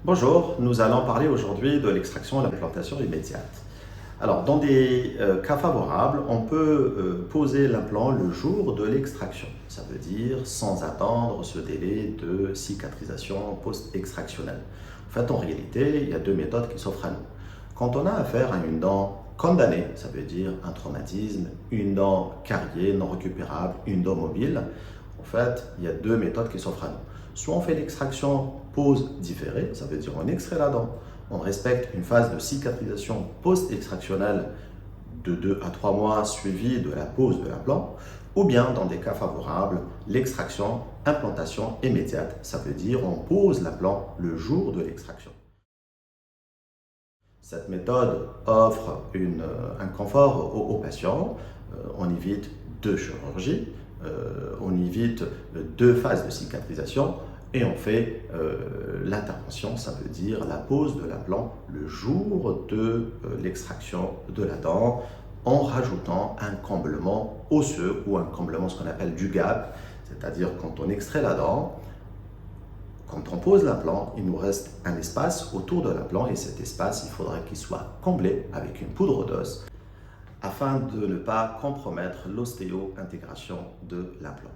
Bonjour, nous allons parler aujourd'hui de l'extraction et l'implantation immédiate. Alors, dans des cas favorables, on peut poser l'implant le jour de l'extraction. Ça veut dire sans attendre ce délai de cicatrisation post-extractionnelle. En fait, en réalité, il y a deux méthodes qui s'offrent à nous. Quand on a affaire à une dent condamnée, ça veut dire un traumatisme, une dent carriée non récupérable, une dent mobile, en fait, il y a deux méthodes qui s'offrent à nous. Soit on fait l'extraction pose différée, ça veut dire on extrait la dent, on respecte une phase de cicatrisation post-extractionnelle de 2 à 3 mois suivie de la pose de l'implant, ou bien dans des cas favorables, l'extraction, implantation immédiate, ça veut dire on pose l'implant le jour de l'extraction. Cette méthode offre un confort aux patients, on évite deux chirurgies, on évite deux phases de cicatrisation et on fait l'intervention, ça veut dire la pose de l'implant le jour de l'extraction de la dent en rajoutant un comblement osseux ou un comblement ce qu'on appelle du gap, c'est-à-dire quand on extrait la dent, quand on pose l'implant, il nous reste un espace autour de l'implant et cet espace, il faudrait qu'il soit comblé avec une poudre d'os afin de ne pas compromettre l'ostéo-intégration de l'implant.